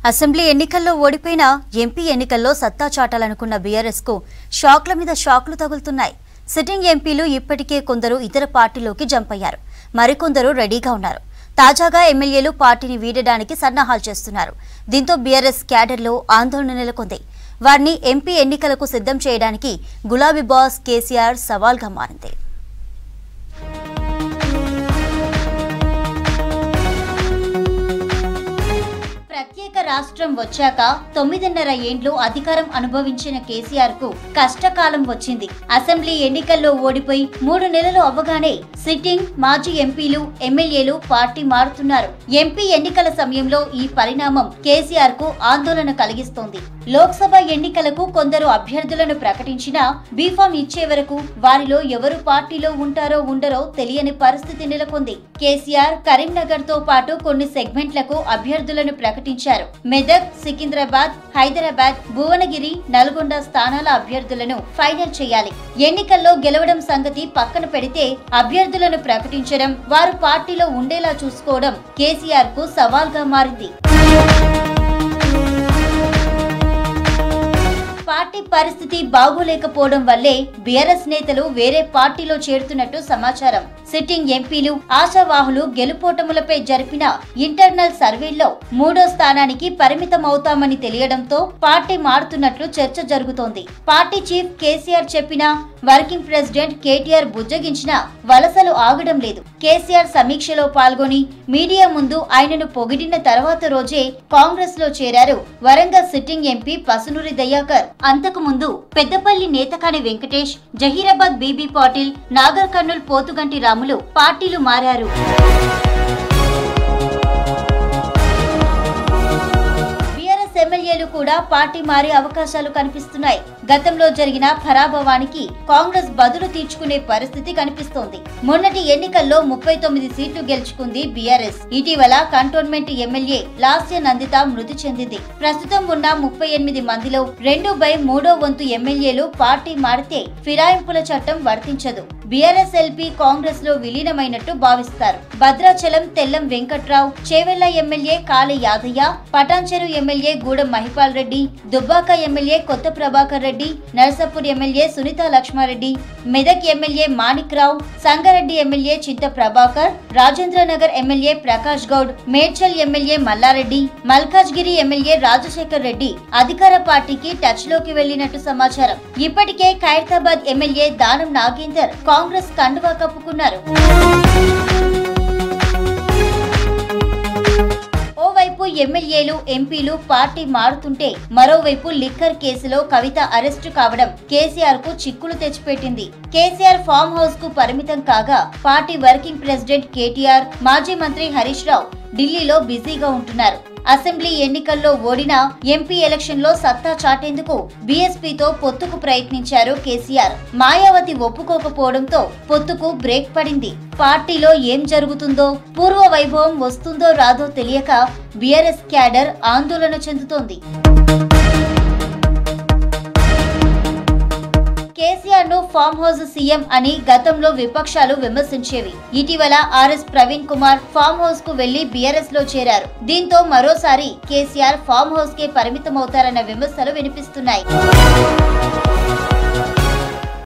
Assembly ఎన్నికల్లో ఓడిపోయిన MP ఎన్నికల్లో సత్తా చాటాలనుకున్న బీఆర్ఎస్ కు షాక్ల మీద షాక్లు తగులుతున్నాయి. సిట్టింగ్ ఎంపీలు ఇప్పటికే కొందరు ఇతర పార్టీలోకి జంప్ అయ్యారు. మరికొందరు రెడీగా ఉన్నారు. తాజాగా ఎమ్మెల్యేలు పార్టీని వీడడానికి సన్నాహాలు చేస్తున్నారు. దీంతో బీఆర్ఎస్ క్యాడర్లో ఆందోళన నెలకొంది. వారిని ఎంపీ ఎన్నికలకు సిద్ధం చేయడానికి గులాబీ బాస్ కేసీఆర్ సవాల్గా మారింది. ప్రత్యేక రాష్ట్రం వచ్చాక 9.5 ఏండ్లు అధికారం అనుభవించిన కేసీఆర్ కు కష్టకాలం వచ్చింది. అసెంబ్లీ ఎన్నికల్లో ఓడిపోయి 3 నెలలు అవ్వగానే సిట్టింగ్ మాజీ ఎంపీలు ఎమ్మెల్యేలు పార్టీ మారుతున్నారు. ఎంపీ ఎన్నికల సమయంలో ఈ పరిణామం కేసీఆర్ కు ఆందోళన కలిగిస్తోంది. లోక్సభ ఎన్నికలకు కొందరు అభ్యర్థులను ప్రకటించినా బీఫామ్ ఇచ్చే వరకు వారిలో ఎవరు పార్టీలో ఉంటారో ఉండరో తెలియని పరిస్థితి నెలకొంది. కేసీఆర్ కరీంనగర్ తో పాటు కొన్ని సెగ్మెంట్లకు అభ్యర్థులను ప్రకటించారు. మెదక్, సికింద్రాబాద్, హైదరాబాద్, భువనగిరి, నల్గొండ స్థానాల అభ్యర్థులను ఫైనల్ చేయాలి. ఎన్నికల్లో గెలవడం సంగతి పక్కన పెడితే అభ్యర్థులను ప్రకటించడం, వారు పార్టీలో ఉండేలా చూసుకోవడం కేసీఆర్ కు సవాల్గా మారింది. పార్టీ పరిస్థితి బాగోలేకపోవడం వల్లే బీఆర్ఎస్ నేతలు వేరే పార్టీలో చేరుతున్నట్టు సమాచారం. సిట్టింగ్ ఎంపీలు ఆశావాహులు గెలుపోటములపై జరిపిన ఇంటర్నల్ సర్వేల్లో 3వ స్థానానికి పరిమితమవుతామని తెలియడంతో పార్టీ మారుతున్నట్లు చర్చ జరుగుతోంది. పార్టీ చీఫ్ కేసీఆర్ చెప్పినా, వర్కింగ్ ప్రెసిడెంట్ కేటీఆర్ బుజ్జగించినా వలసలు ఆగడం లేదు. కేసీఆర్ సమీక్షలో పాల్గొని మీడియా ముందు ఆయనను పొగిడిన తర్వాత రోజే కాంగ్రెస్ లో చేరారు వరంగల్ సిట్టింగ్ ఎంపీ పసునూరి దయాకర్. అంతకు ముందు పెద్దపల్లి నేతకాని వెంకటేష్, జహీరాబాద్ బీబీ పాటిల్, నాగర్ కర్నూల్ పోతుగంటి రాములు పార్టీలు మారారు. ఎమ్మెల్యేలు కూడా పార్టీ మారే అవకాశాలు కనిపిస్తున్నాయి. గతంలో జరిగిన పరాభవానికి కాంగ్రెస్ బదులు తీర్చుకునే పరిస్థితి కనిపిస్తోంది. మొన్నటి ఎన్నికల్లో 39 సీట్లు గెలుచుకుంది బీఆర్ఎస్. ఇటీవల కంటోన్మెంట్ ఎమ్మెల్యే లాస్య నందిత మృతి చెందింది. ప్రస్తుతం ఉన్న 38 మందిలో 2/3 వంతు ఎమ్మెల్యేలు పార్టీ మారితే ఫిరాయింపుల చట్టం వర్తించదు. బీఆర్ఎస్ ఎల్పీ కాంగ్రెస్ లో విలీనమైనట్టు భావిస్తారు. Bhadrachalam Tellam Venkatrao, Chevella MLA Kale Yadaiah, Patancheru MLA Gudem Mahipal Reddy, Dubbaka MLA Kotha Prabhakar Reddy, Narsapur MLA Sunitha Laxma Reddy, Medak MLA Manik Rao, Sangareddy MLA Chinta Prabhakar, Rajendranagar MLA Prakash Goud, Medchal MLA Malla Reddy, Malkajgiri MLA Rajasekhar Reddy అధికార పార్టీకి టచ్ లోకి వెళ్లినట్టు సమాచారం. ఇప్పటికే ఖైరతాబాద్ ఎమ్మెల్యే దానం నాగేందర్ కాంగ్రెస్ కండువా కప్పుకున్నారు. ఓవైపు ఎమ్మెల్యేలు ఎంపీలు పార్టీ మారుతుంటే మరోవైపు లిక్కర్ కేసులో కవిత అరెస్టు కావడం కేసీఆర్ కు చిక్కులు తెచ్చిపెట్టింది. కేసీఆర్ ఫామ్ హౌస్ కు పరిమితం కాగా పార్టీ వర్కింగ్ ప్రెసిడెంట్ కేటీఆర్, మాజీ మంత్రి హరీష్ రావు ఢిల్లీలో బిజీగా ఉంటున్నారు. అసెంబ్లీ ఎన్నికల్లో ఓడిన ఎంపీ ఎలక్షన్ లో సత్తా చాటేందుకు బీఎస్పీతో పొత్తుకు ప్రయత్నించారు కేసీఆర్. మాయావతి ఒప్పుకోకపోవడంతో పొత్తుకు బ్రేక్ పడింది. పార్టీలో ఏం జరుగుతుందో, పూర్వ వైభవం వస్తుందో రాదో తెలియక బీఆర్ఎస్ క్యాడర్ ఆందోళన చెందుతోంది. కేసీఆర్ ను ఫామ్ హౌస్ సీఎం అని గతంలో విపక్షాలు విమర్శించేవి. ఇటీవల RS Praveen Kumar farm house కు వెళ్లి బీఆర్ఎస్ లో చేరారు. దీంతో మరోసారి కేసీఆర్ ఫామ్ హౌస్ కే పరిమితమవుతారన్న విమర్శలు వినిపిస్తున్నాయి.